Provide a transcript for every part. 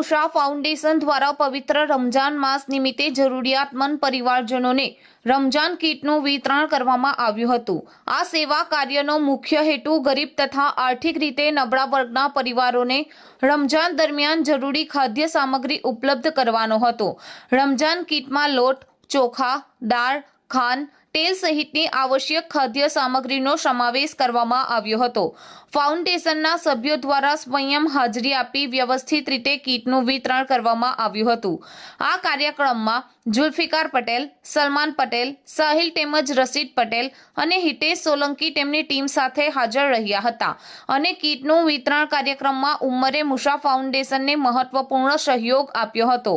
મુશા foundation દ્વારા પવિત્ર રમજાન માસ નિમિત્તે જરૂરિયાતમંદ પરિવારજનોને રમજાન કીટનું વિતરણ કરવામાં આવ્યું હતું। આ સેવા કાર્યનો મુખ્ય હેતુ ગરીબ તથા આર્થિક રીતે નબળા વર્ગના પરિવારોને રમજાન દરમિયાન જરૂરી ખાદ્ય સામગ્રી ઉપલબ્ધ કરવાનો હતો। રમજાન કીટમાં લોટ, ચોખા, દાળ, ખાંડ, તેલ સહિતની આવશ્યક ખાદ્ય સામગ્રીનો સમાવેશ કરવામાં આવ્યો હતો। ફાઉન્ડેશનના સભ્યો દ્વારા સ્વયં હાજરી આપી વ્યવસ્થિત રીતે કીટનું વિતરણ કરવામાં આવ્યું હતું। આ કાર્યક્રમમાં જુલ્ફિકાર પટેલ, સલમાન પટેલ, સાહિલ તેમજ રશીદ પટેલ અને હિતેશ સોલંકી તેમની ટીમ સાથે હાજર રહ્યા હતા અને કીટનું વિતરણ કાર્યક્રમમાં ઉમરે મુશા ફાઉન્ડેશનને મહત્વપૂર્ણ સહયોગ આપ્યો હતો।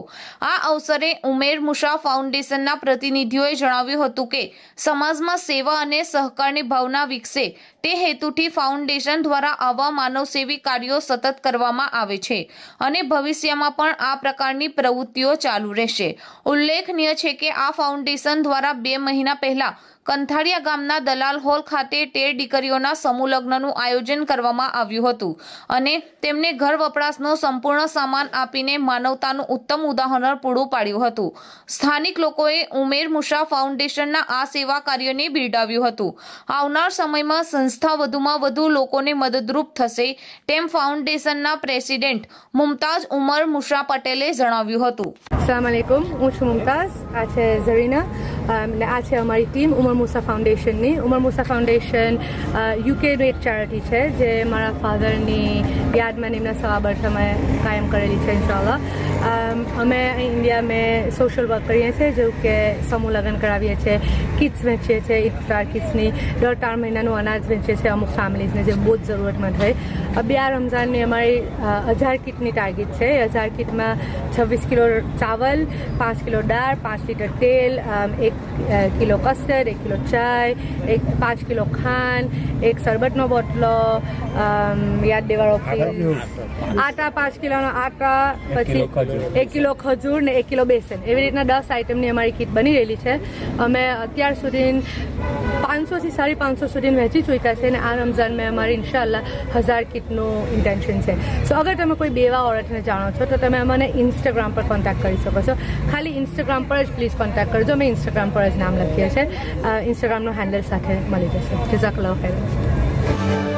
આ અવસરે ઉમેર મુશા ફાઉન્ડેશનના પ્રતિનિધિઓએ જણાવ્યું હતું કે સમાજમાં સેવા અને સહકારની ભાવના વિકસે તે હેતુથી ફાઉન્ડેશન દ્વારા આવા માનવસેવી કાર્યો સતત કરવામાં આવે છે અને ભવિષ્યમાં પણ આ પ્રકારની પ્રવૃત્તિઓ ચાલુ રહેશે। ઉલ્લેખનીય છે કે આ ફાઉન્ડેશન દ્વારા 2 મહિના પહેલા કંથારિયા ગામના દલાલ હોલ ખાતે 13 દીકરીઓના સમૂહ લગ્નનું આયોજન કરવામાં આવ્યું હતું અને તેમને ઘર વપરાશનો સંપૂર્ણ સામાન આપીને માનવતાનું ઉત્તમ ઉદાહરણ પૂરું પાડ્યું હતું। સ્થાનિક લોકોએ ઉમેર મુશા ફાઉન્ડેશનના આ સેવા કાર્યને બિરદાવ્યું હતું। આવનાર સમયમાં સંસ્થા વધુમાં વધુ લોકોને મદદરૂપ થશે તેમ ફાઉન્ડેશનના પ્રેસિડેન્ટ મુમતાઝ ઉમર મુશા પટેલે જણાવ્યું હતું। अस्सलाम वालेकुम, હું છું મુમતાઝ, આ છે ઝરીના અને આ છે અમારી ટીમ ઉમર મુસા ફાઉન્ડેશનની। ઉમર મુસા ફાઉન્ડેશન યુકેની એક ચેરિટી છે જે મારા ફાધરની યાદમાં એમના સવાબર્થ અમે કાયમ કરેલી છે ઇન્શાલ્લાહ। અમે ઇન્ડિયા में સોશિયલ વર્ક કરીએ છીએ, જેવું કે સમૂહ લગ્ન કરાવીએ છીએ, કિટ્સ વેચીએ છીએ, ઇફ્તાર કિટ્સની, દર 4 મહિનાનું અનાજ વેચીએ છીએ અમુક ફેમિલીઝને જે બહુ જ જરૂરતમંદ હોય। બે આ રમઝાનની અમારી 1000 કિટની ટાર્ગેટ છે। 1000 કિટમાં 26 કિલો चावल, 5 किलो दाल, 5 लीटर तेल, 1 किलो कस्टर्ड, 1 किलो चाय, 5 किलो खांड, एक शरबतનો બોટલો, યાદ દેવાળો આટા, 5 કિલોનો આટા, પછી 1 કિલો ખજૂર ને 1 કિલો બેસન, એવી રીતના 10 આઈટમની અમારી કીટ બની રહેલી છે। અમે અત્યાર સુધી 500 થી 550 સુધી વહેંચી ચૂક્યા છે અને આ રમઝાનમાં અમારી ઇન્શાલ્લાહ 1000 કીટનું ઇન્ટેન્શન છે। સો અગર તમે કોઈ બેવા ઓરતને જાણો છો તો તમે અમને ઇન્સ્ટાગ્રામ પર કોન્ટેક્ટ કરી શકો છો। ખાલી ઇન્સ્ટાગ્રામ પર જ પ્લીઝ કોન્ટેક્ટ કરજો, અમે ઇન્સ્ટાગ્રામ પર જ નામ લખીએ છીએ। ઇન્સ્ટાગ્રામનો હેન્ડલ સાથે મળી જશે। જઝાકલ્લાહ ખૈર।